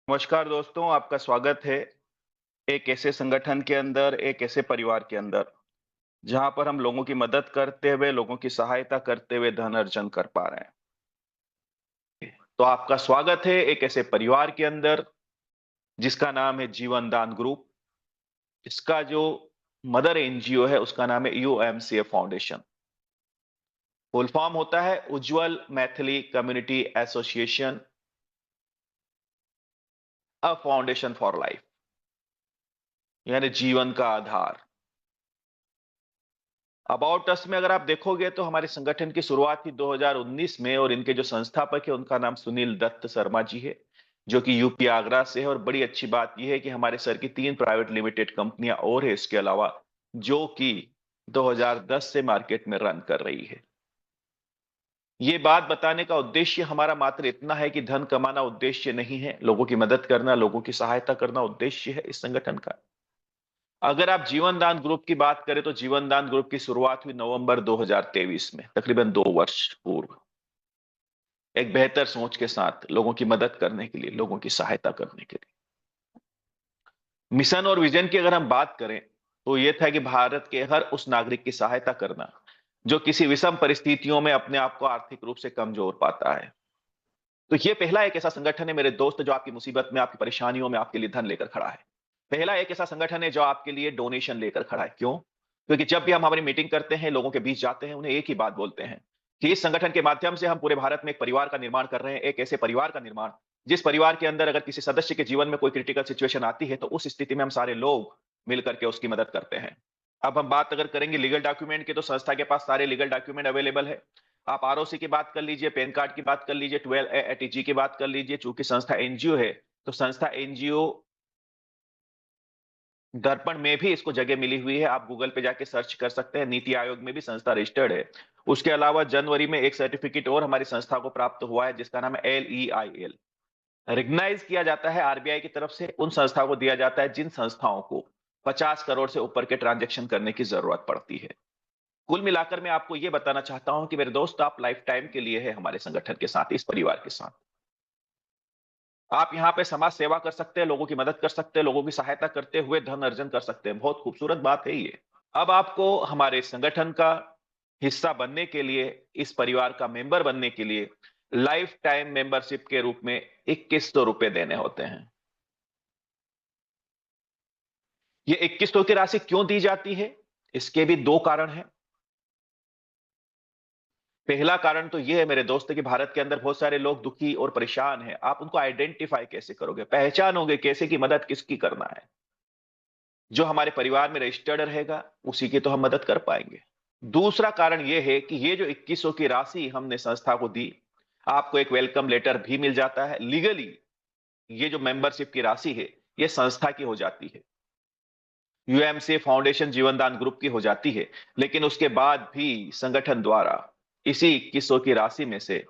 नमस्कार दोस्तों, आपका स्वागत है एक ऐसे संगठन के अंदर, एक ऐसे परिवार के अंदर, जहाँ पर हम लोगों की मदद करते हुए, लोगों की सहायता करते हुए धन अर्जन कर पा रहे हैं। तो आपका स्वागत है एक ऐसे परिवार के अंदर, जिसका नाम है जीवन दान ग्रुप। इसका जो मदर एनजीओ है, उसका नाम है यूएमसीए फाउंडेशन। फुल फॉर्म होता है Ujjwal Maithili community association, a foundation for life, यानी जीवन का आधार। अबाउट अस में अगर आप देखोगे तो हमारे संगठन की शुरुआत थी 2019 में और इनके जो संस्थापक है उनका नाम सुनील दत्त शर्मा जी है, जो कि यूपी आगरा से है। और बड़ी अच्छी बात यह है कि हमारे सर की 3 प्राइवेट लिमिटेड कंपनियां और है इसके अलावा, जो कि 2010 से मार्केट में रन कर रही है। ये बात बताने का उद्देश्य हमारा मात्र इतना है कि धन कमाना उद्देश्य नहीं है, लोगों की मदद करना, लोगों की सहायता करना उद्देश्य है इस संगठन का। अगर आप जीवन दान ग्रुप की बात करें तो जीवन दान ग्रुप की शुरुआत हुई नवंबर 2023 में, तकरीबन 2 वर्ष पूर्व। एक बेहतर सोच के साथ लोगों की मदद करने के लिए, लोगों की सहायता करने के लिए। मिशन और विजन की अगर हम बात करें, तो ये था कि भारत के हर उस नागरिक की सहायता करना, जो किसी विषम परिस्थितियों में अपने आप को आर्थिक रूप से कमजोर पाता है। तो ये पहला एक ऐसा संगठन है मेरे दोस्त, जो आपकी मुसीबत में, आपकी परेशानियों में आपके लिए धन लेकर खड़ा है। पहला एक ऐसा संगठन है जो आपके लिए डोनेशन लेकर खड़ा है। क्यों? क्योंकि जब भी हम हमारी मीटिंग करते हैं, लोगों के बीच जाते हैं, उन्हें एक ही बात बोलते हैं कि इस संगठन के माध्यम से हम पूरे भारत में एक परिवार का निर्माण कर रहे हैं, एक ऐसे परिवार का निर्माण, जिस परिवार के अंदर अगर किसी सदस्य के जीवन में कोई क्रिटिकल सिचुएशन आती है, तो उस स्थिति में हम सारे लोग मिलकर के उसकी मदद करते हैं। अब हम बात अगर करेंगे लीगल डॉक्यूमेंट की, तो संस्था के पास सारे लीगल डॉक्यूमेंट अवेलेबल है। आप आरओसी की बात कर लीजिए, पैन कार्ड की बात कर लीजिए, 12 एटीजी की बात कर लीजिए। चूंकि संस्था एनजीओ है, तो संस्था एनजीओ दर्पण में भी इसको जगह मिली हुई है। आप गूगल पे जाके सर्च कर सकते हैं। नीति आयोग में भी संस्था रजिस्टर्ड है। उसके अलावा जनवरी में एक सर्टिफिकेट और हमारी संस्था को प्राप्त हुआ है, जिसका नाम है LEIL। रिकग्नाइज किया जाता है आरबीआई की तरफ से, उन संस्थाओं को दिया जाता है जिन संस्थाओं को 50 करोड़ से ऊपर के ट्रांजैक्शन करने की जरूरत पड़ती है। कुल मिलाकर मैं आपको यह बताना चाहता हूं कि मेरे दोस्त, आप लाइफ टाइम के लिए है हमारे संगठन के साथ, इस परिवार के साथ। आप यहाँ पे समाज सेवा कर सकते हैं, लोगों की मदद कर सकते हैं, लोगों की सहायता करते हुए धन अर्जन कर सकते हैं। बहुत खूबसूरत बात है ये। अब आपको हमारे संगठन का हिस्सा बनने के लिए, इस परिवार का मेंबर बनने के लिए, लाइफ टाइम मेंबरशिप के रूप में 2100 रुपए देने होते हैं। ये 2100 की राशि क्यों दी जाती है? इसके भी 2 कारण हैं। पहला कारण तो ये है मेरे दोस्त कि भारत के अंदर बहुत सारे लोग दुखी और परेशान हैं। आप उनको आइडेंटिफाई कैसे करोगे? पहचानोगे कैसे कि मदद किसकी करना है? जो हमारे परिवार में रजिस्टर्ड रहेगा, उसी की तो हम मदद कर पाएंगे। दूसरा कारण ये है कि ये जो 2100 की राशि हमने संस्था को दी, आपको एक वेलकम लेटर भी मिल जाता है। लीगली ये जो मेंबरशिप की राशि है, ये संस्था की हो जाती है। यूएमसीए फाउंडेशन जीवनदान ग्रुप की हो जाती है। लेकिन उसके बाद भी संगठन द्वारा इसी 2100 की राशि में से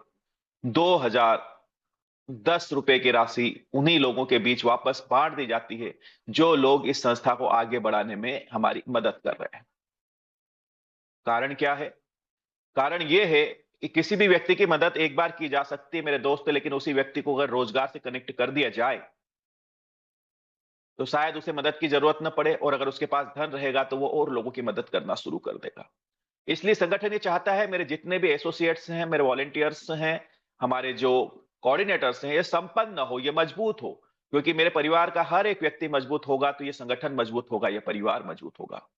2010 रुपए की राशि उन्हीं लोगों के बीच वापस बांट दी जाती है, जो लोग इस संस्था को आगे बढ़ाने में हमारी मदद कर रहे हैं। कारण क्या है? कारण यह है कि किसी भी व्यक्ति की मदद एक बार की जा सकती है मेरे दोस्त, लेकिन उसी व्यक्ति को अगर रोजगार से कनेक्ट कर दिया जाए, तो शायद उसे मदद की जरूरत न पड़े, और अगर उसके पास धन रहेगा तो वो और लोगों की मदद करना शुरू कर देगा। इसलिए संगठन ये चाहता है मेरे जितने भी एसोसिएट्स हैं, मेरे वॉलंटियर्स हैं, हमारे जो कोऑर्डिनेटर्स हैं, ये संपन्न हो, ये मजबूत हो। क्योंकि मेरे परिवार का हर एक व्यक्ति मजबूत होगा तो ये संगठन मजबूत होगा, ये परिवार मजबूत होगा।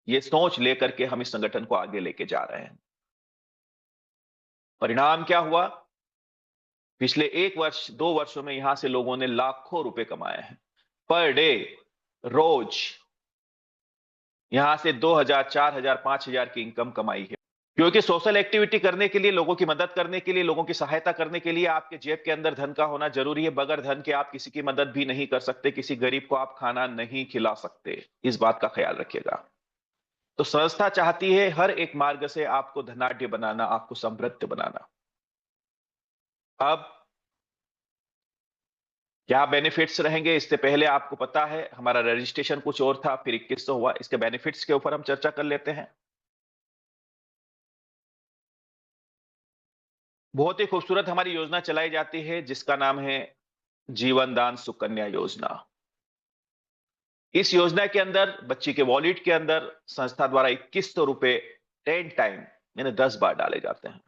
ये सोच लेकर के हम इस संगठन को आगे लेके जा रहे हैं। परिणाम क्या हुआ? पिछले 1 वर्ष, 2 वर्षों में यहां से लोगों ने लाखों रुपए कमाए हैं। पर डे, रोज यहां से 2000, 4000, 5000 की इनकम कमाई है। क्योंकि सोशल एक्टिविटी करने के लिए, लोगों की मदद करने के लिए, लोगों की सहायता करने के लिए आपके जेब के अंदर धन का होना जरूरी है। बगैर धन के आप किसी की मदद भी नहीं कर सकते, किसी गरीब को आप खाना नहीं खिला सकते। इस बात का ख्याल रखिएगा। तो संस्था चाहती है हर एक मार्ग से आपको धनाढ्य बनाना, आपको समृद्ध बनाना। अब क्या बेनिफिट्स रहेंगे? इससे पहले आपको पता है हमारा रजिस्ट्रेशन कुछ और था, फिर 2100 हुआ। इसके बेनिफिट्स के ऊपर हम चर्चा कर लेते हैं। बहुत ही खूबसूरत हमारी योजना चलाई जाती है, जिसका नाम है जीवन दान सुकन्या योजना। इस योजना के अंदर बच्ची के वॉलेट के अंदर संस्था द्वारा 2100 रुपए 10 टाइम यानी 10 बार डाले जाते हैं।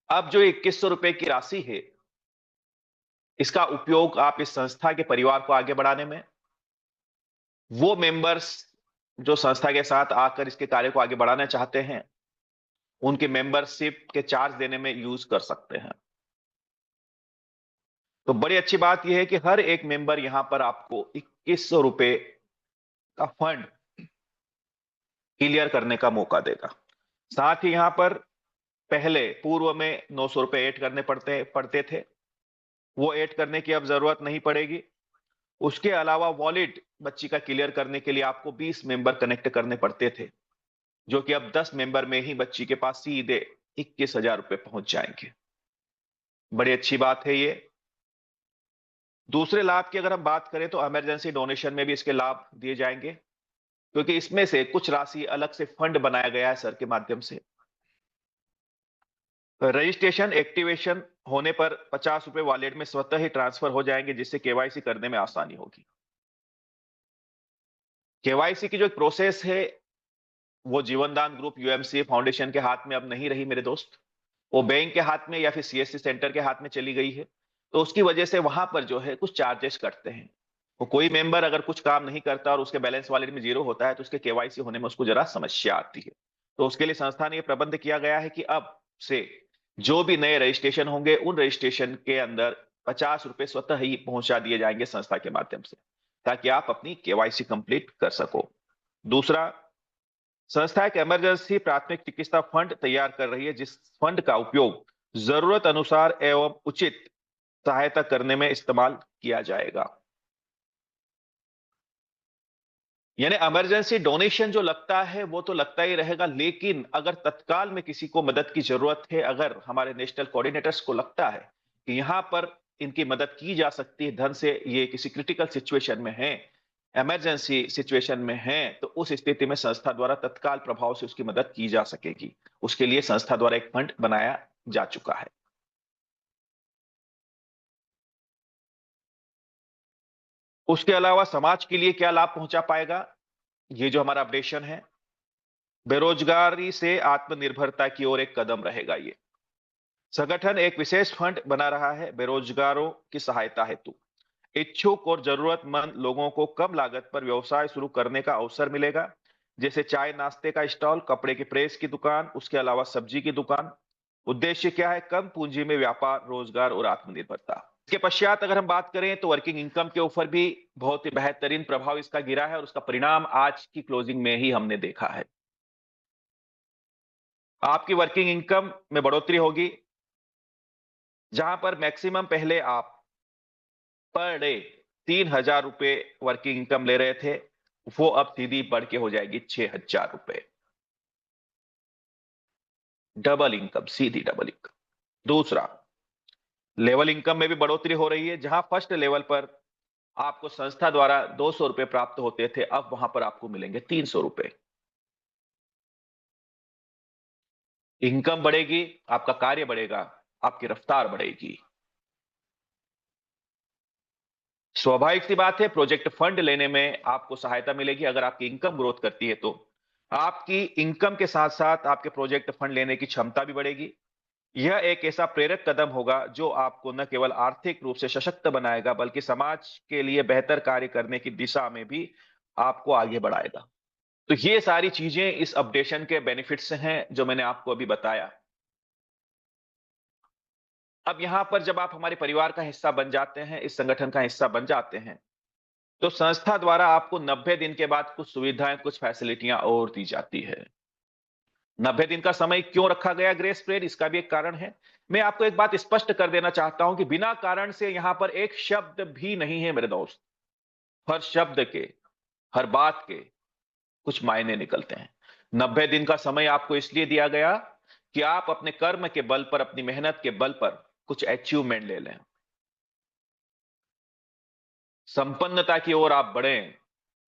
अब जो 2100 रुपए की राशि है, इसका उपयोग आप इस संस्था के परिवार को आगे बढ़ाने में, वो मेंबर्स जो संस्था के साथ आकर इसके कार्य को आगे बढ़ाना चाहते हैं, उनके मेंबरशिप के चार्ज देने में यूज कर सकते हैं। तो बड़ी अच्छी बात यह है कि हर एक मेंबर यहां पर आपको 2100 रुपए का फंड क्लियर करने का मौका देगा। साथ ही यहां पर पहले पूर्व में 900 रुपए ऐड करने पड़ते थे, वो ऐड करने की अब जरूरत नहीं पड़ेगी। उसके अलावा वॉलेट बच्ची का क्लियर करने के लिए आपको 20 मेंबर कनेक्ट करने पड़ते थे, जो कि अब 10 मेंबर में ही बच्ची के पास सीधे 21,000 रुपए पहुंच जाएंगे। बड़ी अच्छी बात है ये। दूसरे लाभ की अगर हम बात करें तो इमरजेंसी डोनेशन में भी इसके लाभ दिए जाएंगे, क्योंकि इसमें से कुछ राशि अलग से फंड बनाया गया है सर के माध्यम से। रजिस्ट्रेशन एक्टिवेशन होने पर 50 रुपए वॉलेट में स्वतः ही ट्रांसफर हो जाएंगे, जिससे केवाईसी करने में आसानी होगी। केवाईसी की जो प्रोसेस है, वो जीवनदान ग्रुप यूएमसी फाउंडेशन के हाथ में अब नहीं रही मेरे दोस्त, वो बैंक के हाथ में या फिर सीएससी सेंटर के हाथ में चली गई है। तो उसकी वजह से वहां पर जो है कुछ चार्जेस कटते हैं। वो कोई मेंबर अगर कुछ काम नहीं करता और उसके बैलेंस वॉलेट में जीरो होता है, तो उसके केवाईसी होने में उसको जरा समस्या आती है। तो उसके लिए संस्था ने यह प्रबंध किया गया है कि अब से जो भी नए रजिस्ट्रेशन होंगे, उन रजिस्ट्रेशन के अंदर 50 रुपए स्वतः ही पहुंचा दिए जाएंगे संस्था के माध्यम से, ताकि आप अपनी केवाईसी कंप्लीट कर सको। दूसरा, संस्था एक इमरजेंसी प्राथमिक चिकित्सा फंड तैयार कर रही है, जिस फंड का उपयोग जरूरत अनुसार एवं उचित सहायता करने में इस्तेमाल किया जाएगा। यानी इमरजेंसी डोनेशन जो लगता है वो तो लगता ही रहेगा, लेकिन अगर तत्काल में किसी को मदद की जरूरत है, अगर हमारे नेशनल कोऑर्डिनेटर्स को लगता है कि यहां पर इनकी मदद की जा सकती है धन से, ये किसी क्रिटिकल सिचुएशन में है, इमरजेंसी सिचुएशन में है, तो उस स्थिति में संस्था द्वारा तत्काल प्रभाव से उसकी मदद की जा सकेगी। उसके लिए संस्था द्वारा एक फंड बनाया जा चुका है। उसके अलावा समाज के लिए क्या लाभ पहुंचा पाएगा, ये जो हमारा अपडेशन है, बेरोजगारी से आत्मनिर्भरता की ओर एक कदम रहेगा ये। संगठन एक विशेष फंड बना रहा है बेरोजगारों की सहायता हेतु। इच्छुक और जरूरतमंद लोगों को कम लागत पर व्यवसाय शुरू करने का अवसर मिलेगा, जैसे चाय नाश्ते का स्टॉल, कपड़े की प्रेस की दुकान, उसके अलावा सब्जी की दुकान। उद्देश्य क्या है? कम पूंजी में व्यापार, रोजगार और आत्मनिर्भरता। इसके पश्चात अगर हम बात करें तो वर्किंग इनकम के ऊपर भी बहुत ही बेहतरीन प्रभाव इसका गिरा है, और उसका परिणाम आज की क्लोजिंग में ही हमने देखा है। आपकी वर्किंग इनकम में बढ़ोतरी होगी, जहां पर मैक्सिमम पहले आप पर डे 3,000 रुपए वर्किंग इनकम ले रहे थे, वो अब सीधी बढ़ के हो जाएगी 6,000 रुपए। डबल इनकम, सीधी डबल इनकम। दूसरा, लेवल इनकम में भी बढ़ोतरी हो रही है, जहां फर्स्ट लेवल पर आपको संस्था द्वारा 200 रुपए प्राप्त होते थे, अब वहां पर आपको मिलेंगे 300 रुपए। इनकम बढ़ेगी, आपका कार्य बढ़ेगा, आपकी रफ्तार बढ़ेगी। स्वाभाविक सी बात है, प्रोजेक्ट फंड लेने में आपको सहायता मिलेगी अगर आपकी इनकम ग्रोथ करती है तो। आपकी इनकम के साथ साथ आपके प्रोजेक्ट फंड लेने की क्षमता भी बढ़ेगी। यह एक ऐसा प्रेरक कदम होगा जो आपको न केवल आर्थिक रूप से सशक्त बनाएगा, बल्कि समाज के लिए बेहतर कार्य करने की दिशा में भी आपको आगे बढ़ाएगा। तो ये सारी चीजें इस अपडेशन के बेनिफिट्स हैं जो मैंने आपको अभी बताया। अब यहां पर जब आप हमारे परिवार का हिस्सा बन जाते हैं, इस संगठन का हिस्सा बन जाते हैं, तो संस्था द्वारा आपको 90 दिन के बाद कुछ सुविधाएं, कुछ फैसिलिटियां और दी जाती है। 90 दिन का समय क्यों रखा गया ग्रेस पीरियड, इसका भी एक कारण है। मैं आपको एक बात स्पष्ट कर देना चाहता हूं कि बिना कारण से यहां पर एक शब्द भी नहीं है मेरे दोस्त। हर शब्द के, हर बात के कुछ मायने निकलते हैं। 90 दिन का समय आपको इसलिए दिया गया कि आप अपने कर्म के बल पर, अपनी मेहनत के बल पर कुछ अचीवमेंट ले लें, संपन्नता की ओर आप बढ़ें,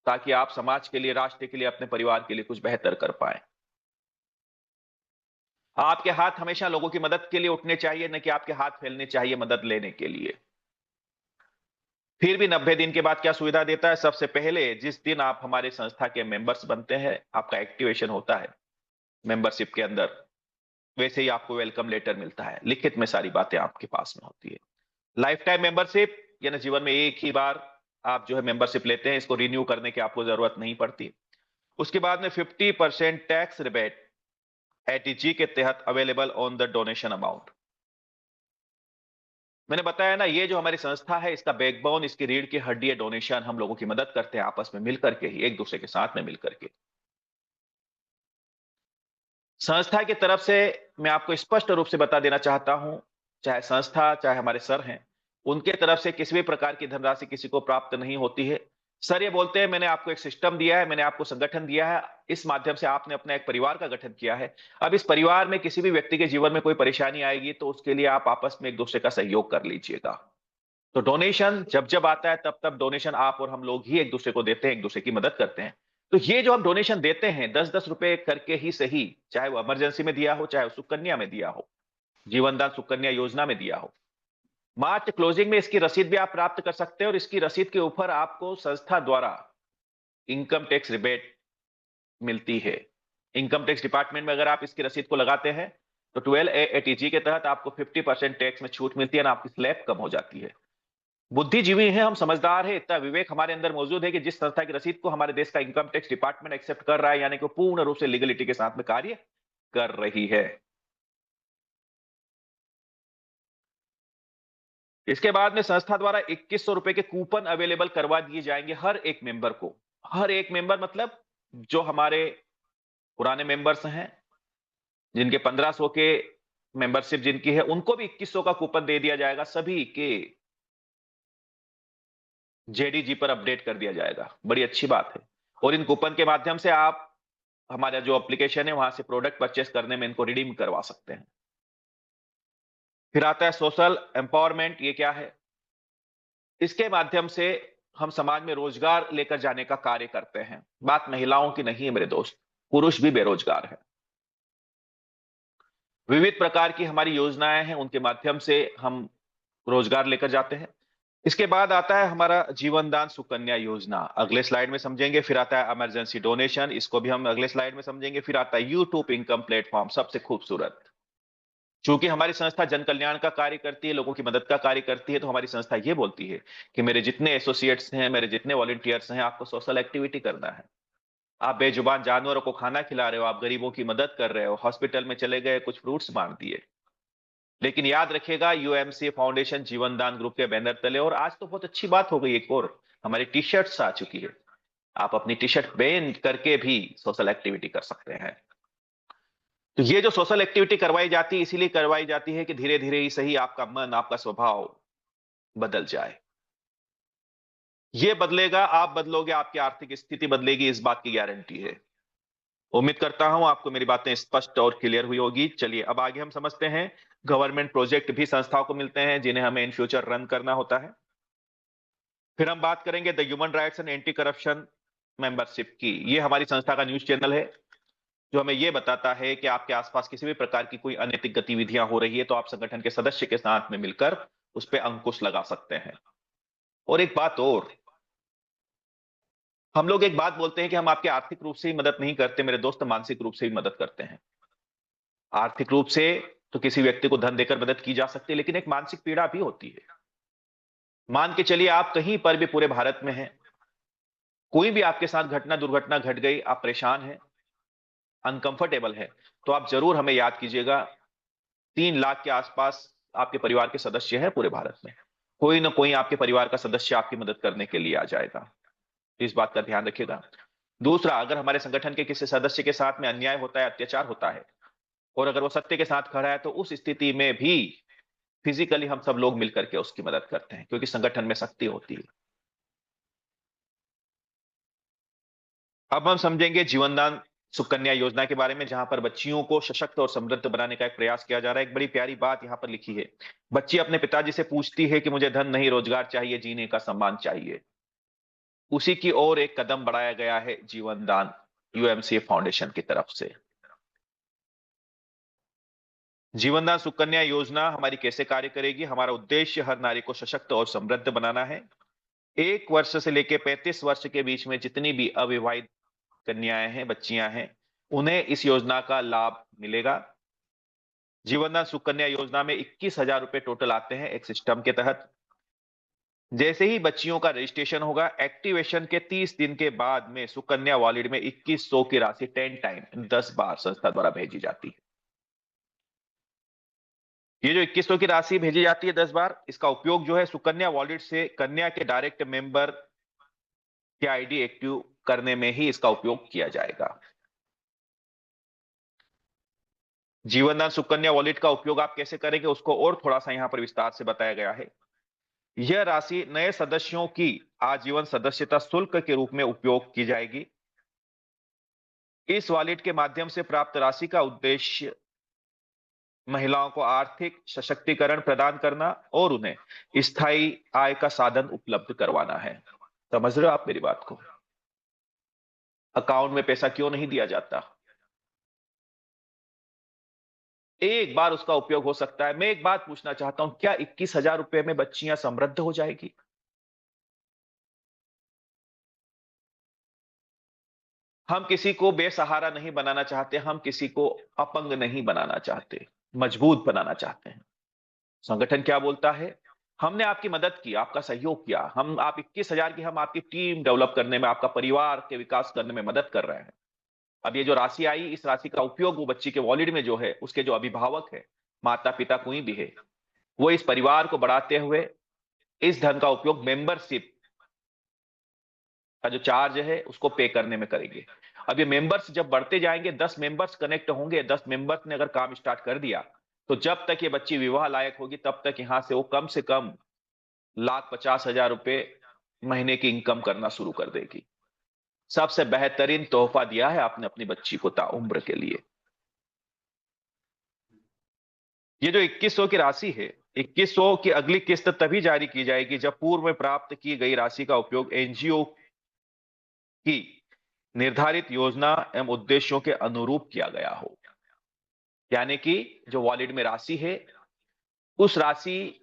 ताकि आप समाज के लिए, राष्ट्र के लिए, अपने परिवार के लिए कुछ बेहतर कर पाए। आपके हाथ हमेशा लोगों की मदद के लिए उठने चाहिए, न कि आपके हाथ फैलने चाहिए मदद लेने के लिए। फिर भी 90 दिन के बाद क्या सुविधा देता है? सबसे पहले जिस दिन आप हमारे संस्था के मेंबर्स बनते हैं, आपका एक्टिवेशन होता है मेंबरशिप के अंदर, वैसे ही आपको वेलकम लेटर मिलता है। लिखित में सारी बातें आपके पास में होती है। लाइफ टाइम मेंबरशिप यानी जीवन में एक ही बार आप जो है मेंबरशिप लेते हैं, इसको रिन्यू करने की आपको जरूरत नहीं पड़ती। उसके बाद में 50% टैक्स रिबेट एटीजी के तहत available on the donation amount. मैंने बताया ना, ये जो हमारी संस्था है, इसका बैकबोन, इसकी रीढ़ की हड्डी है डोनेशन। हम लोगों की मदद करते हैं आपस में मिलकर के ही, एक दूसरे के साथ में मिलकर के। संस्था की तरफ से मैं आपको स्पष्ट रूप से बता देना चाहता हूं, चाहे संस्था चाहे हमारे सर हैं, उनके तरफ से किसी भी प्रकार की धनराशि किसी को प्राप्त नहीं होती है। सर ये बोलते हैं मैंने आपको एक सिस्टम दिया है, मैंने आपको संगठन दिया है, इस माध्यम से आपने अपना एक परिवार का गठन किया है। अब इस परिवार में किसी भी व्यक्ति के जीवन में कोई परेशानी आएगी तो उसके लिए आप आपस में एक दूसरे का सहयोग कर लीजिएगा। तो डोनेशन जब जब आता है तब तब डोनेशन आप और हम लोग ही एक दूसरे को देते हैं, एक दूसरे की मदद करते हैं। तो ये जो हम डोनेशन देते हैं 10-10 रुपए करके ही सही, चाहे वो इमरजेंसी में दिया हो, चाहे वो सुकन्या में दिया हो, जीवन दान सुकन्या योजना में दिया हो, मार्च क्लोजिंग में इसकी रसीद भी आप प्राप्त कर सकते हैं और इसकी रसीद के ऊपर आपको संस्था द्वारा इनकम टैक्स रिबेट मिलती है। इनकम टैक्स डिपार्टमेंट में अगर आप इसकी रसीद को लगाते हैं तो 12A एटीजी के तहत आपको 50% टैक्स में छूट मिलती है ना, आपकी स्लैब कम हो जाती है। बुद्धिजीवी हैं हम, समझदार है, इतना विवेक हमारे अंदर मौजूद है कि जिस संस्था की रसीद को हमारे देश का इनकम टैक्स डिपार्टमेंट एक्सेप्ट कर रहा है, यानी कि वो पूर्ण रूप से लीगलिटी के साथ में कार्य कर रही है। इसके बाद में संस्था द्वारा 2100 रुपए के कूपन अवेलेबल करवा दिए जाएंगे हर एक मेंबर को। हर एक मेंबर मतलब जो हमारे पुराने मेंबर्स हैं, जिनके 1500 के मेंबरशिप जिनकी है, उनको भी 2100 का कूपन दे दिया जाएगा। सभी के जेडीजी पर अपडेट कर दिया जाएगा। बड़ी अच्छी बात है। और इन कूपन के माध्यम से आप हमारा जो एप्लीकेशन है वहां से प्रोडक्ट परचेस करने में इनको रिडीम करवा सकते हैं। फिर आता है सोशल एम्पावरमेंट। ये क्या है? इसके माध्यम से हम समाज में रोजगार लेकर जाने का कार्य करते हैं। बात महिलाओं की नहीं है मेरे दोस्त, पुरुष भी बेरोजगार है। विविध प्रकार की हमारी योजनाएं हैं, उनके माध्यम से हम रोजगार लेकर जाते हैं। इसके बाद आता है हमारा जीवन दान सुकन्या योजना, अगले स्लाइड में समझेंगे। फिर आता है इमरजेंसी डोनेशन, इसको भी हम अगले स्लाइड में समझेंगे। फिर आता है यूट्यूब इनकम प्लेटफॉर्म, सबसे खूबसूरत। चूंकि हमारी संस्था जन कल्याण का कार्य करती है, लोगों की मदद का कार्य करती है, तो हमारी संस्था ये बोलती है कि मेरे जितने एसोसिएट्स हैं, मेरे जितने वॉलंटियर्स हैं, आपको सोशल एक्टिविटी करना है। आप बेजुबान जानवरों को खाना खिला रहे हो, आप गरीबों की मदद कर रहे हो, हॉस्पिटल में चले गए कुछ फ्रूट्स बांट दिए। लेकिन याद रखिएगा यूएमसी फाउंडेशन जीवन दान ग्रुप के बैनर तले। और आज तो बहुत अच्छी बात हो गई, एक और हमारी टी शर्ट्स आ चुकी है। आप अपनी टी शर्ट पहन करके भी सोशल एक्टिविटी कर सकते हैं। तो ये जो सोशल एक्टिविटी करवाई जाती है, इसीलिए करवाई जाती है कि धीरे धीरे ही सही आपका मन, आपका स्वभाव बदल जाए। ये बदलेगा, आप बदलोगे, आपकी आर्थिक स्थिति बदलेगी, इस बात की गारंटी है। उम्मीद करता हूं आपको मेरी बातें स्पष्ट और क्लियर हुई होगी। चलिए अब आगे हम समझते हैं। गवर्नमेंट प्रोजेक्ट भी संस्थाओं को मिलते हैं जिन्हें हमें इन फ्यूचर रन करना होता है। फिर हम बात करेंगे the human rights and anti corruption membership की। ये हमारी संस्था का न्यूज चैनल है जो हमें ये बताता है कि आपके आसपास किसी भी प्रकार की कोई अनैतिक गतिविधियां हो रही है तो आप संगठन के सदस्य के साथ में मिलकर उस पर अंकुश लगा सकते हैं। और एक बात और, हम लोग एक बात बोलते हैं कि हम आपके आर्थिक रूप से ही मदद नहीं करते मेरे दोस्त, मानसिक रूप से भी मदद करते हैं। आर्थिक रूप से तो किसी व्यक्ति को धन देकर मदद की जा सकती है, लेकिन एक मानसिक पीड़ा भी होती है। मान के चलिए आप कहीं पर भी पूरे भारत में हैं, कोई भी आपके साथ घटना दुर्घटना घट गई, आप परेशान हैं, अनकंफर्टेबल है, तो आप जरूर हमें याद कीजिएगा। 3 लाख के आसपास आपके परिवार के सदस्य हैं पूरे भारत में, कोई ना कोई आपके परिवार का सदस्य आपकी मदद करने के लिए आ जाएगा। इस बात का ध्यान रखिएगा। दूसरा, अगर हमारे संगठन के किसी सदस्य के साथ में अन्याय होता है, अत्याचार होता है, और अगर वो सत्य के साथ खड़ा है, तो उस स्थिति में भी फिजिकली हम सब लोग मिलकर के उसकी मदद करते हैं, क्योंकि संगठन में शक्ति होती है। अब हम समझेंगे जीवनदान सुकन्या योजना के बारे में, जहां पर बच्चियों को सशक्त और समृद्ध बनाने का एक प्रयास किया जा रहा है। एक बड़ी प्यारी बात यहां पर लिखी है। बच्ची अपने पिताजी से पूछती है कि मुझे धन नहीं, रोजगार चाहिए, जीने का सम्मान चाहिए। उसी की ओर एक कदम बढ़ाया गया है जीवन दान यूएमसी फाउंडेशन की तरफ से। जीवन दान सुकन्या योजना हमारी कैसे कार्य करेगी? हमारा उद्देश्य हर नारी को सशक्त और समृद्ध बनाना है। 1 वर्ष से लेके 35 वर्ष के बीच में जितनी भी अविवाहित कन्याएं हैं, बच्चियां हैं, उन्हें इस योजना का लाभ मिलेगा। जीवनदान सुकन्या योजना में 21,000 रुपए टोटल आते हैं एक सिस्टम के तहत। जैसे ही बच्चियों का रजिस्ट्रेशन होगा, एक्टिवेशन के 30 दिन के बाद में सुकन्या वॉलेट में 2100 की राशि 10 टाइम 10 बार संस्था द्वारा भेजी जाती है। ये जो 2100 की राशि भेजी जाती है 10 बार, इसका उपयोग जो है सुकन्या वॉलेट से कन्या के डायरेक्ट मेंबर के आईडी एक्टिव करने में ही इसका उपयोग किया जाएगा। जीवनदान सुकन्या वॉलेट का उपयोग आप कैसे करेंगे, उसको और थोड़ा सा यहां पर विस्तार से बताया गया है। यह राशि नए सदस्यों की आजीवन सदस्यता शुल्क के रूप में उपयोग की जाएगी। इस वॉलेट के माध्यम से प्राप्त राशि का उद्देश्य महिलाओं को आर्थिक सशक्तिकरण प्रदान करना और उन्हें स्थायी आय का साधन उपलब्ध करवाना है। समझ रहे हो आप मेरी बात को? अकाउंट में पैसा क्यों नहीं दिया जाता? एक बार उसका उपयोग हो सकता है। मैं एक बात पूछना चाहता हूं, क्या 21,000 रुपए में बच्चियां समृद्ध हो जाएगी? हम किसी को बेसहारा नहीं बनाना चाहते, हम किसी को अपंग नहीं बनाना चाहते, मजबूत बनाना चाहते हैं। संगठन क्या बोलता है? हमने आपकी मदद की, आपका सहयोग किया, हम आप 21,000 की हम आपकी टीम डेवलप करने में, आपका परिवार के विकास करने में मदद कर रहे हैं। अब ये जो राशि आई, इस राशि का उपयोग वो बच्ची के वॉलेट में जो है, उसके जो अभिभावक है, माता पिता कोई भी है, वो इस परिवार को बढ़ाते हुए इस धन का उपयोग मेंबरशिप का जो चार्ज है उसको पे करने में करेंगे। अब ये मेंबर्स जब बढ़ते जाएंगे, 10 मेंबर्स कनेक्ट होंगे, 10 मेंबर्स ने अगर काम स्टार्ट कर दिया, तो जब तक ये बच्ची विवाह लायक होगी तब तक यहां से वो कम से कम 1,50,000 रुपए महीने की इनकम करना शुरू कर देगी। सबसे बेहतरीन तोहफा दिया है आपने अपनी बच्ची को ताउम्र के लिए। ये जो 2100 की राशि है, 2100 की अगली किस्त तभी जारी की जाएगी जब पूर्व में प्राप्त की गई राशि का उपयोग एनजीओ की निर्धारित योजना एवं उद्देश्यों के अनुरूप किया गया हो। यानी कि जो वॉलेट में राशि है, उस राशि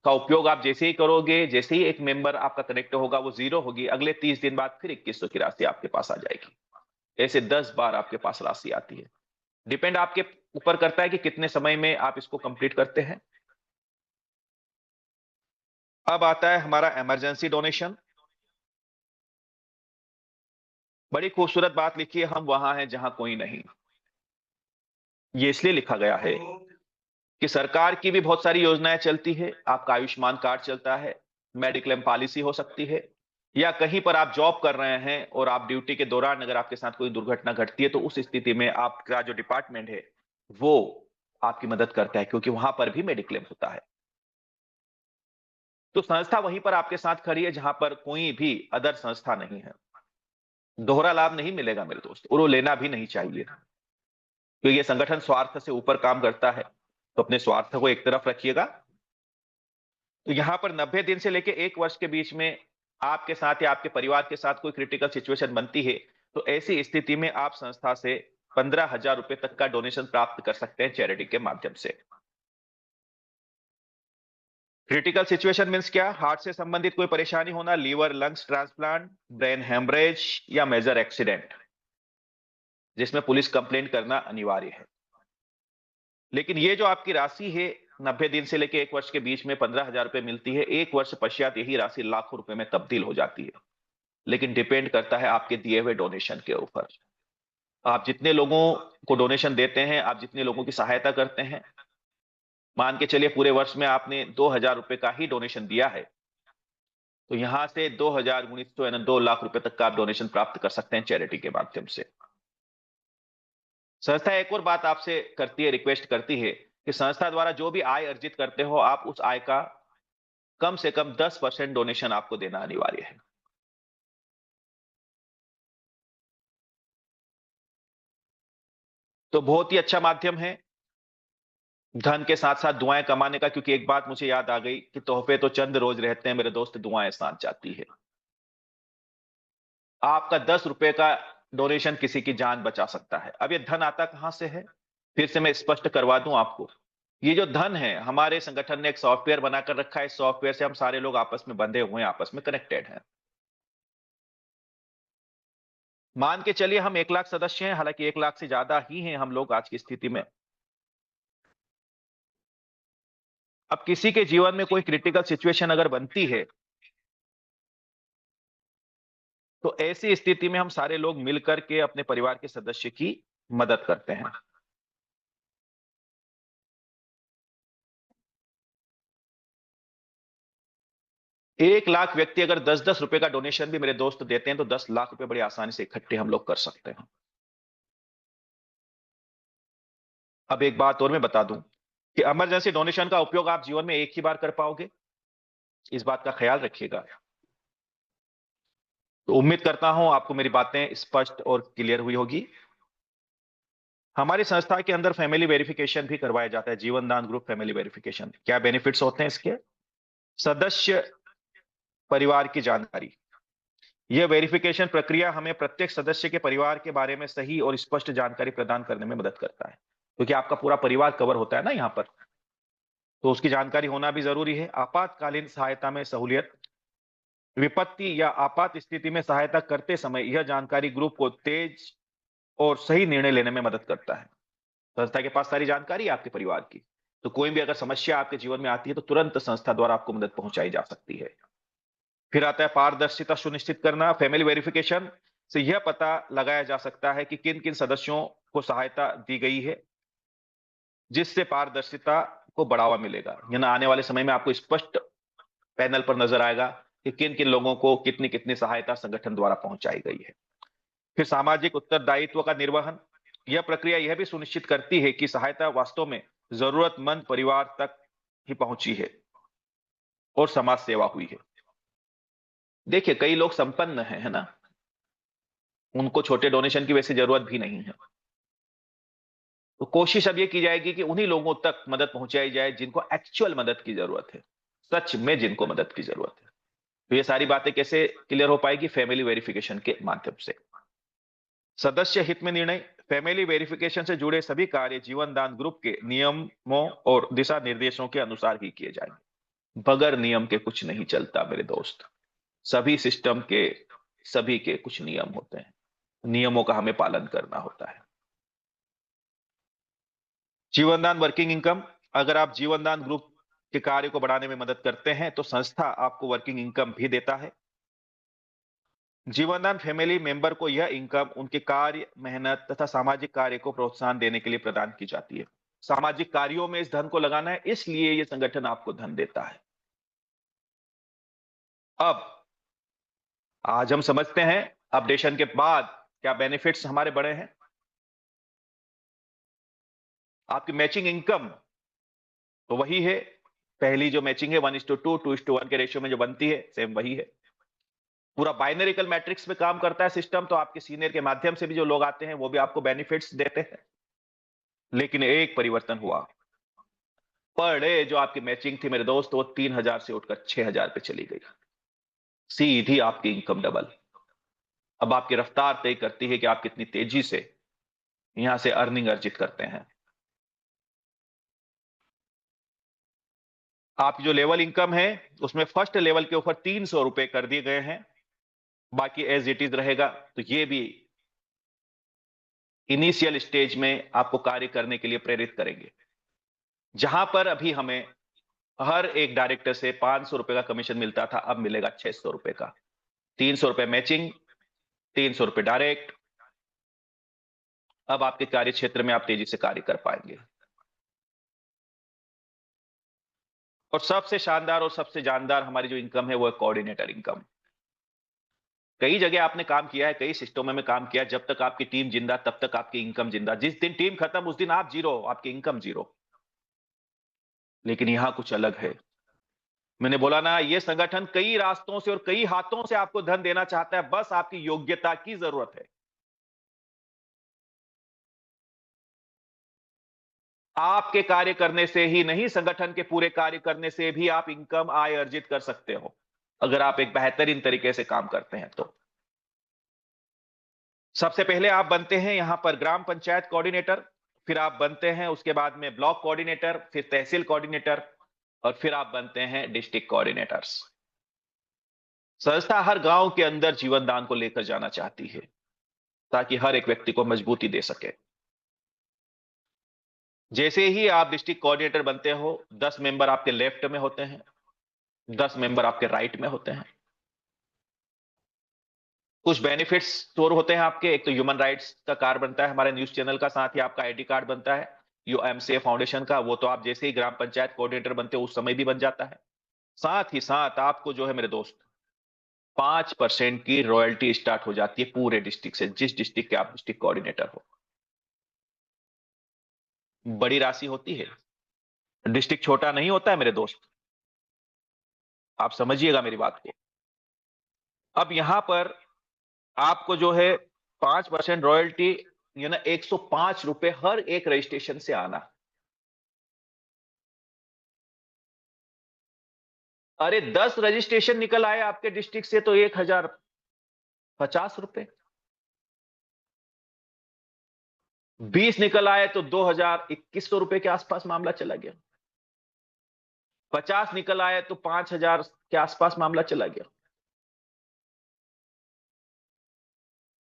का उपयोग आप जैसे ही करोगे, जैसे ही एक मेंबर आपका कनेक्ट होगा, वो जीरो होगी, अगले 30 दिन बाद फिर 2100 की राशि आपके पास आ जाएगी। ऐसे 10 बार आपके पास राशि आती है। डिपेंड आपके ऊपर करता है कि कितने समय में आप इसको कंप्लीट करते हैं। अब आता है हमारा इमरजेंसी डोनेशन। बड़ी खूबसूरत बात लिखी है, हम वहां हैं जहां कोई नहीं। ये इसलिए लिखा गया है कि सरकार की भी बहुत सारी योजनाएं चलती है। आपका आयुष्मान कार्ड चलता है, मेडिक्लेम पॉलिसी हो सकती है, या कहीं पर आप जॉब कर रहे हैं और आप ड्यूटी के दौरान अगर आपके साथ कोई दुर्घटना घटती है, तो उस स्थिति में आपका जो डिपार्टमेंट है वो आपकी मदद करता है, क्योंकि वहां पर भी मेडिक्लेम होता है। तो संस्था वहीं पर आपके साथ खड़ी है जहां पर कोई भी अदर संस्था नहीं है। दोहरा लाभ नहीं मिलेगा मेरे दोस्त, और वो लेना भी नहीं चाहिए, क्योंकि ये संगठन स्वार्थ से ऊपर काम करता है। तो अपने स्वार्थ को एक तरफ रखिएगा। तो यहां पर 90 दिन से लेके 1 वर्ष के बीच में आपके साथ या आपके परिवार के साथ कोई क्रिटिकल सिचुएशन बनती है, तो ऐसी स्थिति में आप संस्था से 15,000 रुपए तक का डोनेशन प्राप्त कर सकते हैं चैरिटी के माध्यम से। क्रिटिकल सिचुएशन मींस क्या? हार्ट से संबंधित कोई परेशानी होना, liver lungs transplant, brain haemorrhage या मेजर एक्सीडेंट, जिसमें पुलिस कंप्लेंट करना अनिवार्य है। लेकिन ये जो आपकी राशि है, 90 दिन से लेकर 1 वर्ष के बीच में 15,000 रुपए मिलती है। 1 वर्ष पश्चात यही राशि लाखों रुपए में तब्दील हो जाती है। लेकिन डिपेंड करता है आपके दिए हुए डोनेशन के ऊपर। आप जितने लोगों को डोनेशन देते हैं, आप जितने लोगों की सहायता करते हैं, मान के चलिए पूरे वर्ष में आपने 2,000 रुपए का ही डोनेशन दिया है, तो यहां से 2,000 गुणित 100 यानी 2 लाख रुपए तक का आप डोनेशन प्राप्त कर सकते हैं चैरिटी के माध्यम से। संस्था एक और बात आपसे करती है, रिक्वेस्ट करती है कि संस्था द्वारा जो भी आय अर्जित करते हो, आप उस आय का कम से कम 10% डोनेशन आपको देना अनिवार्य है। तो बहुत ही अच्छा माध्यम है धन के साथ साथ दुआएं कमाने का, क्योंकि एक बात मुझे याद आ गई कि तोहफे तो चंद रोज रहते हैं मेरे दोस्त, दुआएं साथ जाती है। आपका 10 रुपए का डोनेशन किसी की जान बचा सकता है। अब ये धन आता कहां से है, फिर से मैं स्पष्ट करवा दूं आपको। ये जो धन है, हमारे संगठन ने एक सॉफ्टवेयर बनाकर रखा है। इस सॉफ्टवेयर से हम सारे लोग आपस में बंधे हुए हैं, आपस में कनेक्टेड हैं। मान के चलिए हम 1 लाख सदस्य हैं, हालांकि 1 लाख से ज्यादा ही हैं हम लोग आज की स्थिति में। अब किसी के जीवन में कोई क्रिटिकल सिचुएशन अगर बनती है, तो ऐसी स्थिति में हम सारे लोग मिलकर के अपने परिवार के सदस्य की मदद करते हैं। 1 लाख व्यक्ति अगर 10-10 रुपए का डोनेशन भी मेरे दोस्त देते हैं, तो 10 लाख रुपए बड़ी आसानी से इकट्ठे हम लोग कर सकते हैं। अब एक बात और मैं बता दूं कि इमरजेंसी डोनेशन का उपयोग आप जीवन में एक ही बार कर पाओगे, इस बात का ख्याल रखिएगा। तो उम्मीद करता हूं आपको मेरी बातें स्पष्ट और क्लियर हुई होगी। हमारी संस्था के अंदर फैमिली वेरिफिकेशन भी करवाया जाता है, जीवन दान ग्रुप फैमिली वेरिफिकेशन। क्या बेनिफिट्स होते हैं इसके? सदस्य परिवार की जानकारी। यह वेरिफिकेशन प्रक्रिया हमें प्रत्येक सदस्य के परिवार के बारे में सही और स्पष्ट जानकारी प्रदान करने में मदद करता है, क्योंकि आपका पूरा परिवार कवर होता है ना यहाँ पर, तो उसकी जानकारी होना भी जरूरी है। आपातकालीन सहायता में सहूलियत। विपत्ति या आपात स्थिति में सहायता करते समय यह जानकारी ग्रुप को तेज और सही निर्णय लेने में मदद करता है। संस्था के पास सारी जानकारी है आपके परिवार की, तो कोई भी अगर समस्या आपके जीवन में आती है, तो तुरंत संस्था द्वारा आपको मदद पहुंचाई जा सकती है। फिर आता है पारदर्शिता सुनिश्चित करना। फैमिली वेरिफिकेशन से यह पता लगाया जा सकता है कि किन किन सदस्यों को सहायता दी गई है, जिससे पारदर्शिता को बढ़ावा मिलेगा। यानी आने वाले समय में आपको स्पष्ट पैनल पर नजर आएगा कि किन किन लोगों को कितनी कितनी सहायता संगठन द्वारा पहुंचाई गई है। फिर सामाजिक उत्तरदायित्व का निर्वहन। यह प्रक्रिया यह भी सुनिश्चित करती है कि सहायता वास्तव में जरूरतमंद परिवार तक ही पहुंची है और समाज सेवा हुई है। देखिए, कई लोग संपन्न हैं, है ना, उनको छोटे डोनेशन की वैसे जरूरत भी नहीं है। तो कोशिश अब ये की जाएगी कि उन्हीं लोगों तक मदद पहुंचाई जाए जिनको एक्चुअल मदद की जरूरत है, सच में जिनको मदद की जरूरत है। तो ये सारी बातें कैसे क्लियर हो पाएगी? फैमिली वेरिफिकेशन के माध्यम से। सदस्य हित में निर्णय। फैमिली वेरिफिकेशन से जुड़े सभी कार्य जीवन दान ग्रुप के नियमों और दिशा निर्देशों के अनुसार ही किए जाएंगे। बगैर नियम के कुछ नहीं चलता मेरे दोस्त। सभी सिस्टम के, सभी के कुछ नियम होते हैं, नियमों का हमें पालन करना होता है। जीवनदान वर्किंग इनकम। अगर आप जीवनदान ग्रुप के कार्य को बढ़ाने में मदद करते हैं, तो संस्था आपको वर्किंग इनकम भी देता है। जीवनदान फैमिली मेंबर को यह इनकम उनके कार्य, मेहनत तथा सामाजिक कार्य को प्रोत्साहन देने के लिए प्रदान की जाती है। सामाजिक कार्यों में इस धन को लगाना है, इसलिए यह संगठन आपको धन देता है। अब आज हम समझते हैं अपडेशन के बाद क्या बेनिफिट्स हमारे बड़े हैं। आपकी मैचिंग इनकम तो वही है, पहली जो मैचिंग है 1:2, 2:1 के रेशियो में जो बनती है, सेम वही है। पूरा बाइनरिकल मैट्रिक्स में काम करता है सिस्टम, तो आपके सीनियर के माध्यम से भी जो लोग आते हैं वो भी आपको बेनिफिट्स देते हैं। लेकिन एक परिवर्तन हुआ, पर डे जो आपकी मैचिंग थी मेरे दोस्त, वो 3,000 से उठकर 6,000 पे चली गई। सीधी आपकी इनकम डबल। अब आपकी रफ्तार तय करती है कि आप कितनी तेजी से यहां से अर्निंग अर्जित करते हैं। आपकी जो लेवल इनकम है, उसमें फर्स्ट लेवल के ऊपर 300 रुपए कर दिए गए हैं, बाकी एज इट इज रहेगा। तो ये भी इनिशियल स्टेज में आपको कार्य करने के लिए प्रेरित करेंगे। जहां पर अभी हमें हर एक डायरेक्टर से 500 रुपए का कमीशन मिलता था, अब मिलेगा 600 रुपए का। 300 रुपए मैचिंग, 300 रुपए डायरेक्ट। अब आपके कार्य क्षेत्र में आप तेजी से कार्य कर पाएंगे। और सबसे शानदार और सबसे जानदार हमारी जो इनकम है, वो है कोऑर्डिनेटर इनकम। कई जगह आपने काम किया है, कई सिस्टमों में काम किया है। जब तक आपकी टीम जिंदा, तब तक आपकी इनकम जिंदा। जिस दिन टीम खत्म, उस दिन आप जीरो, आपकी इनकम जीरो। लेकिन यहां कुछ अलग है। मैंने बोला ना, ये संगठन कई रास्तों से और कई हाथों से आपको धन देना चाहता है, बस आपकी योग्यता की जरूरत है। आपके कार्य करने से ही नहीं, संगठन के पूरे कार्य करने से भी आप इनकम, आय अर्जित कर सकते हो, अगर आप एक बेहतरीन तरीके से काम करते हैं तो। सबसे पहले आप बनते हैं यहां पर ग्राम पंचायत कोऑर्डिनेटर। फिर आप बनते हैं उसके बाद में ब्लॉक कोऑर्डिनेटर, फिर तहसील कोऑर्डिनेटर, और फिर आप बनते हैं डिस्ट्रिक्ट कोऑर्डिनेटर्स। संस्था हर गांव के अंदर जीवन दान को लेकर जाना चाहती है, ताकि हर एक व्यक्ति को मजबूती दे सके। जैसे ही आप डिस्ट्रिक्ट कोऑर्डिनेटर बनते हो, 10 मेंबर आपके लेफ्ट में होते हैं, 10 मेंबर आपके राइट में होते हैं। कुछ बेनिफिट्स स्टोर होते हैं आपके। एक तो ह्यूमन राइट्स का कार्ड बनता है हमारे न्यूज चैनल का, साथ ही आपका आईडी कार्ड बनता है यूएमसीए फाउंडेशन का, वो तो आप जैसे ही ग्राम पंचायत कोऑर्डिनेटर बनते हो उस समय भी बन जाता है। साथ ही साथ आपको जो है मेरे दोस्त 5% की रॉयल्टी स्टार्ट हो जाती है पूरे डिस्ट्रिक्ट से, जिस डिस्ट्रिक्ट के आप डिस्ट्रिक्ट कोऑर्डिनेटर हो। बड़ी राशि होती है, डिस्ट्रिक्ट छोटा नहीं होता है मेरे दोस्त, आप समझिएगा मेरी बात को। अब यहां पर आपको जो है 5% रॉयल्टी, ये ना 105 रुपए हर एक रजिस्ट्रेशन से आना। अरे 10 रजिस्ट्रेशन निकल आए आपके डिस्ट्रिक्ट से तो 1050 रुपए, 20 निकल आए तो 2100 रुपए के आसपास मामला चला गया, 50 निकल आए तो 5000 के आसपास मामला चला गया।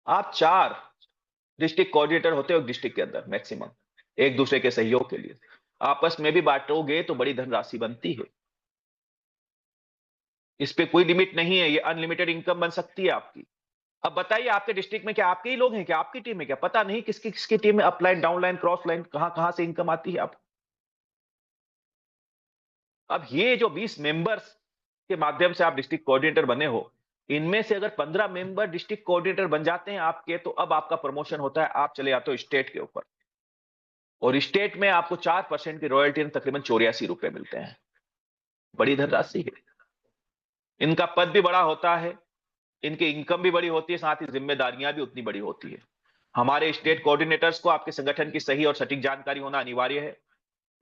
आप 4 डिस्ट्रिक्ट कोऑर्डिनेटर होते हो डिस्ट्रिक्ट के अंदर मैक्सिमम, एक दूसरे के सहयोग के लिए आपस में भी बांटोगे तो बड़ी धनराशि बनती है। इस पे कोई लिमिट नहीं है, ये अनलिमिटेड इनकम बन सकती है आपकी। अब बताइए आपके डिस्ट्रिक्ट में क्या आपके ही लोग हैं, क्या आपकी टीम है, क्या पता नहीं किसकी किसकी टीम में अपलाइन डाउनलाइन क्रॉस लाइन कहां कहां से इनकम आती है आप। अब ये जो 20 मेंबर्स के माध्यम से आप डिस्ट्रिक्ट कोऑर्डिनेटर बने हो, इनमें से अगर 15 मेंबर डिस्ट्रिक्ट कोऑर्डिनेटर बन जाते हैं आपके, तो अब आपका प्रमोशन होता है, आप चले जाते हो स्टेट के ऊपर, और स्टेट में आपको 4% की रॉयल्टी तकरीबन 84 रुपए मिलते हैं। बड़ी धनराशि है। इनका पद भी बड़ा होता है, इनकी इनकम भी बड़ी होती है, साथ ही जिम्मेदारियां भी उतनी बड़ी होती है। हमारे स्टेट कोऑर्डिनेटर्स को आपके संगठन की सही और सटीक जानकारी होना अनिवार्य है।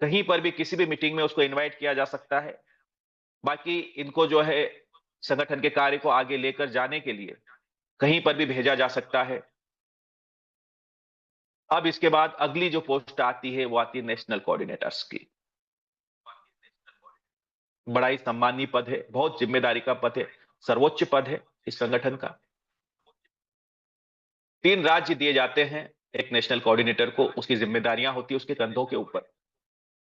कहीं पर भी किसी भी मीटिंग में उसको इनवाइट किया जा सकता है। बाकी इनको जो है संगठन के कार्य को आगे लेकर जाने के लिए कहीं पर भी भेजा जा सकता है। अब इसके बाद अगली जो पोस्ट आती है वो आती है नेशनल कोऑर्डिनेटर्स की। बड़ा ही सम्मानीय पद है, बहुत जिम्मेदारी का पद है, सर्वोच्च पद है इस संगठन का। 3 राज्य दिए जाते हैं एक नेशनल कोऑर्डिनेटर को, उसकी जिम्मेदारियां होती है उसके कंधों के ऊपर,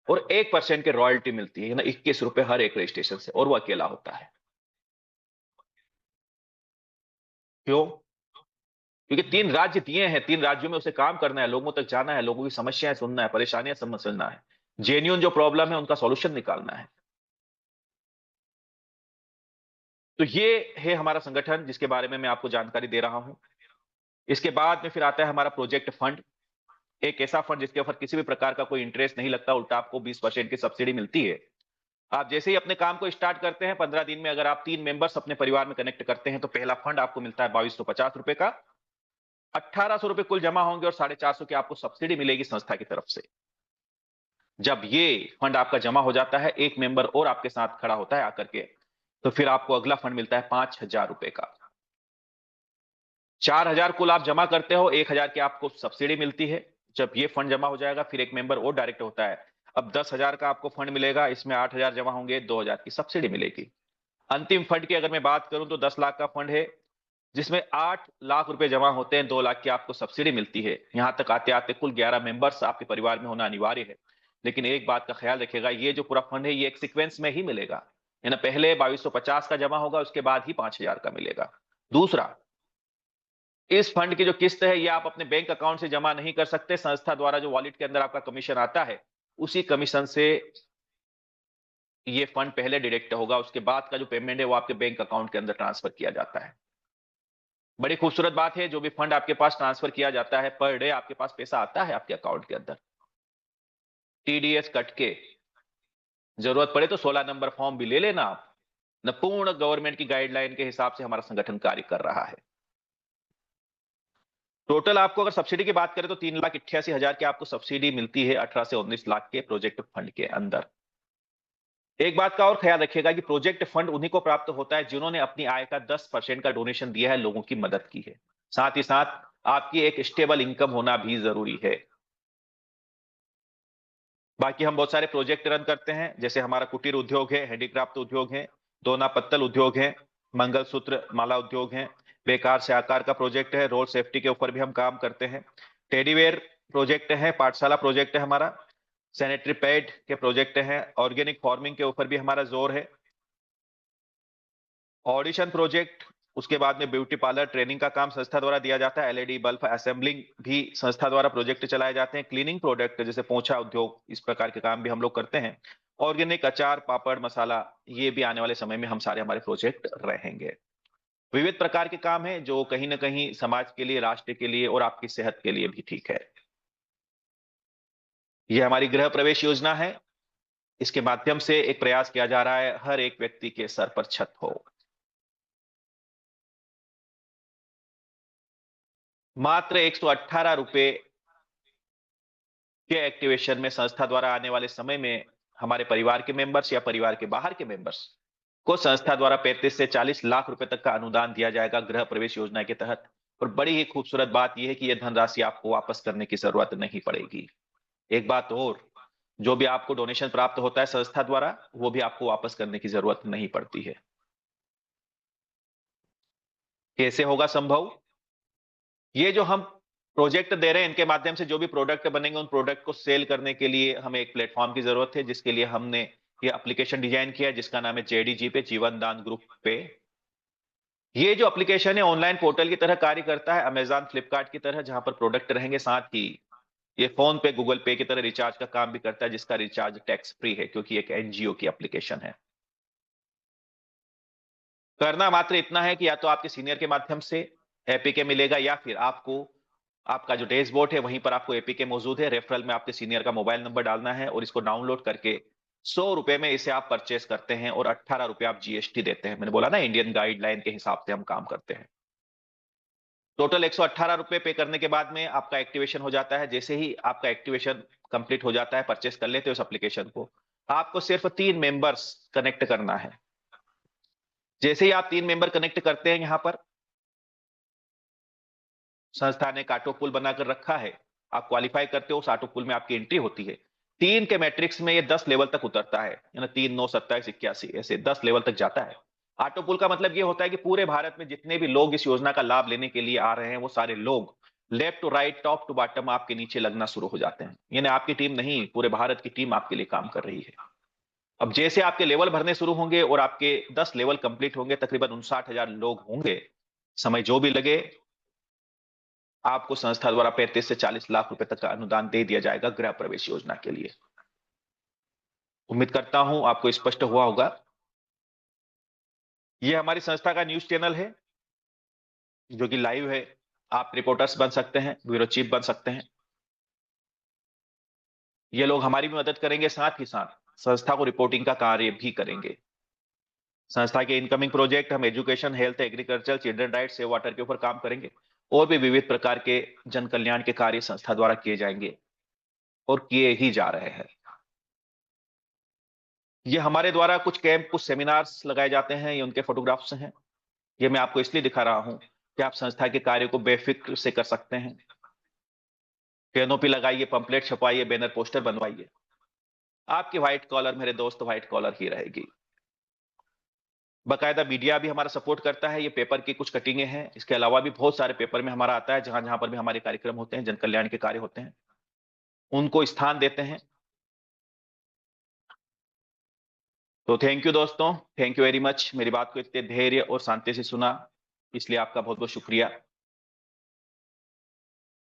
और 1% के रॉयल्टी मिलती है ना, 21 रुपए हर एक रजिस्ट्रेशन से, और वो अकेला होता है। क्यों? क्योंकि 3 राज्य दिए हैं, 3 राज्यों में उसे काम करना है, लोगों तक जाना है, लोगों की समस्याएं सुनना है, परेशानियां समझना है, जेन्युइन जो प्रॉब्लम है उनका सॉल्यूशन निकालना है। तो ये है हमारा संगठन जिसके बारे में मैं आपको जानकारी दे रहा हूं। इसके बाद में फिर आता है हमारा प्रोजेक्ट फंड, एक ऐसा फंड जिसके ऊपर किसी भी प्रकार का कोई इंटरेस्ट नहीं लगता, उल्टा आपको 20% की सब्सिडी मिलती है। आप जैसे ही अपने काम को स्टार्ट करते हैं 15 दिन में अगर आप 3 मेंबर्स अपने परिवार में कनेक्ट करते हैं तो पहला फंड आपको मिलता है 2250 रुपए का। 1800 रुपए कुल जमा होंगे और 450 की आपको सब्सिडी मिलेगी संस्था की तरफ से। जब ये फंड आपका जमा हो जाता है, एक मेंबर और आपके साथ खड़ा होता है आकर के, तो फिर आपको अगला फंड मिलता है 5000 रुपए का। 4000 कुल आप जमा करते हो, 1000 की आपको सब्सिडी मिलती है। जब ये फंड जमा हो जाएगा फिर एक मेंबर और डायरेक्ट होता है, अब 10,000 का आपको फंड मिलेगा, इसमें 8,000 जमा होंगे, 2,000 की सब्सिडी मिलेगी। अंतिम फंड की अगर मैं बात करूं तो 10 लाख का फंड है, जिसमें 8 लाख रुपए जमा होते हैं, 2 लाख की आपको सब्सिडी मिलती है। यहां तक आते आते कुल 11 मेंबर्स आपके परिवार में होना अनिवार्य है। लेकिन एक बात का ख्याल रखिएगा, ये जो पूरा फंड है ये एक सीक्वेंस में ही मिलेगा, है ना, पहले 2250 का जमा होगा, उसके बाद ही 5000 का मिलेगा। दूसरा, इस फंड की जो किस्त है ये आप अपने बैंक अकाउंट से जमा नहीं कर सकते, संस्था द्वारा जो वॉलेट के अंदर आपका कमीशन आता है उसी कमीशन से ये फंड पहले डिडक्ट होगा, उसके बाद का जो पेमेंट है वो आपके बैंक अकाउंट के अंदर ट्रांसफर किया जाता है। बड़ी खूबसूरत बात है, जो भी फंड आपके पास ट्रांसफर किया जाता है पर डे आपके पास पैसा आता है आपके अकाउंट के अंदर, टीडीएस कट के। जरूरत पड़े तो 16 नंबर फॉर्म भी ले लेना आप। न पूर्ण गवर्नमेंट की गाइडलाइन के हिसाब से हमारा संगठन कार्य कर रहा है। टोटल आपको अगर सब्सिडी की बात करें तो 3,88,000 की आपको सब्सिडी मिलती है 18 से 19 लाख के प्रोजेक्ट फंड के अंदर। एक बात का और ख्याल रखिएगा कि प्रोजेक्ट फंड उन्हीं को प्राप्त होता है जिन्होंने अपनी आय का 10% का डोनेशन दिया है, लोगों की मदद की है। साथ ही साथ आपकी एक स्टेबल इनकम होना भी जरूरी है। बाकी हम बहुत सारे प्रोजेक्ट रन करते हैं, जैसे हमारा कुटीर उद्योग है, हैंडीक्राफ्ट उद्योग है, दोना पत्तल उद्योग है, मंगलसूत्र माला उद्योग है, बेकार से आकार का प्रोजेक्ट है, रोड सेफ्टी के ऊपर भी हम काम करते हैं, टेडीवेयर प्रोजेक्ट है, पाठशाला प्रोजेक्ट है हमारा, सैनिटरी पैड के प्रोजेक्ट है, ऑर्गेनिक फार्मिंग के ऊपर भी हमारा जोर है, ऑडिशन प्रोजेक्ट, उसके बाद में ब्यूटी पार्लर ट्रेनिंग का काम संस्था द्वारा दिया जाता है, एलईडी बल्ब असेंबलिंग भी संस्था द्वारा प्रोजेक्ट चलाए जाते हैं, क्लीनिंग प्रोडक्ट जैसे पोंछा उद्योग, इस प्रकार के काम भी हम लोग करते हैं, ऑर्गेनिक अचार पापड़ मसाला, ये भी आने वाले समय में हम सारे हमारे प्रोजेक्ट रहेंगे। विविध प्रकार के काम हैं जो कहीं ना कहीं समाज के लिए, राष्ट्र के लिए और आपकी सेहत के लिए भी ठीक है। ये हमारी गृह प्रवेश योजना है। इसके माध्यम से एक प्रयास किया जा रहा है हर एक व्यक्ति के सर पर छत हो। मात्र 118 रुपए के एक्टिवेशन में संस्था द्वारा आने वाले समय में हमारे परिवार के मेंबर्स या परिवार के बाहर के मेंबर्स को संस्था द्वारा 35 से 40 लाख रुपए तक का अनुदान दिया जाएगा गृह प्रवेश योजना के तहत। और बड़ी ही खूबसूरत बात यह है कि यह धनराशि आपको वापस करने की जरूरत नहीं पड़ेगी। एक बात और, जो भी आपको डोनेशन प्राप्त होता है संस्था द्वारा, वो भी आपको वापस करने की जरूरत नहीं पड़ती है। कैसे होगा संभव? ये जो हम प्रोजेक्ट दे रहे हैं, इनके माध्यम से जो भी प्रोडक्ट बनेंगे, उन प्रोडक्ट को सेल करने के लिए हमें एक प्लेटफॉर्म की जरूरत है, जिसके लिए हमने ये एप्लीकेशन डिजाइन किया है, जिसका नाम है जेडीजी पे, जीवन दान ग्रुप पे। ये जो एप्लीकेशन है ऑनलाइन पोर्टल की तरह कार्य करता है, अमेजॉन फ्लिपकार्ट की तरह, जहां पर प्रोडक्ट रहेंगे। साथ ही ये फोन पे गूगल पे की तरह रिचार्ज का काम भी करता है, जिसका रिचार्ज टैक्स फ्री है, क्योंकि एक एनजीओ की एप्लीकेशन है। करना मात्र इतना है कि या तो आपके सीनियर के माध्यम से एपीके मिलेगा, या फिर आपको आपका जो डैशबोर्ड है वहीं पर आपको एपीके मौजूद है। रेफरल में आपके सीनियर का मोबाइल नंबर डालना है और इसको डाउनलोड करके 100 रुपए में इसे आप परचेस करते हैं और 18 रुपए आप जीएसटी देते हैं। मैंने बोला ना, इंडियन गाइडलाइन के हिसाब से हम काम करते हैं। टोटल 118 रुपए पे करने के बाद में आपका एक्टिवेशन हो जाता है। जैसे ही आपका एक्टिवेशन कंप्लीट हो जाता है, परचेस कर लेते हो इस एप्लीकेशन को, आपको सिर्फ 3 मेंबर्स कनेक्ट करना है। जैसे ही आप 3 मेंबर कनेक्ट करते हैं, यहां पर संस्था ने एक ऑटो पुल बनाकर रखा है। आप क्वालिफाई करते हो, उस ऑटो पुल में आपकी एंट्री होती है। 3 के मैट्रिक्स में ये 10 लेवल तक उतरता है, यानी 3, 9, 27, 81 ऐसे 10 लेवल तक जाता है। ऑटो पुल का मतलब ये होता है कि पूरे भारत में जितने भी लोग इस योजना का लाभ लेने के लिए आ रहे हैं, वो सारे लोग left to right, top to bottom आपके नीचे लगना शुरू हो जाते हैं। यानी आपकी टीम नहीं, पूरे भारत की टीम आपके लिए काम कर रही है। अब जैसे आपके लेवल भरने शुरू होंगे और आपके 10 लेवल कंप्लीट होंगे, तकरीबन 59,000 लोग होंगे, समय जो भी लगे, आपको संस्था द्वारा 35 से 40 लाख रुपए तक का अनुदान दे दिया जाएगा गृह प्रवेश योजना के लिए। उम्मीद करता हूं आपको स्पष्ट हुआ होगा। यह हमारी संस्था का न्यूज चैनल है, जो कि लाइव है। आप रिपोर्टर्स बन सकते हैं, ब्यूरो चीफ बन सकते हैं। ये लोग हमारी भी मदद करेंगे, साथ ही साथ संस्था को रिपोर्टिंग का कार्य भी करेंगे। संस्था के इनकमिंग प्रोजेक्ट हम education, health, agriculture, children rights, save water के ऊपर काम करेंगे। और भी विविध प्रकार के जन कल्याण के कार्य संस्था द्वारा किए जाएंगे और किए ही जा रहे हैं। ये हमारे द्वारा कुछ कैंप, कुछ सेमिनार्स लगाए जाते हैं, ये उनके फोटोग्राफ्स हैं। ये मैं आपको इसलिए दिखा रहा हूं कि आप संस्था के कार्य को बेफिक्र से कर सकते हैं। कैनोपी लगाइए, पंपलेट छपवाइए, बैनर पोस्टर बनवाइए। आपकी व्हाइट कॉलर, मेरे दोस्त, व्हाइट कॉलर ही रहेगी। बाकायदा मीडिया भी हमारा सपोर्ट करता है। ये पेपर की कुछ कटिंगे हैं, इसके अलावा भी बहुत सारे पेपर में हमारा आता है, जहां जहां पर भी हमारे कार्यक्रम होते हैं, जन कल्याण के कार्य होते हैं, उनको स्थान देते हैं। तो थैंक यू दोस्तों, थैंक यू वेरी मच। मेरी बात को इतने धैर्य और शांति से सुना, इसलिए आपका बहुत बहुत शुक्रिया।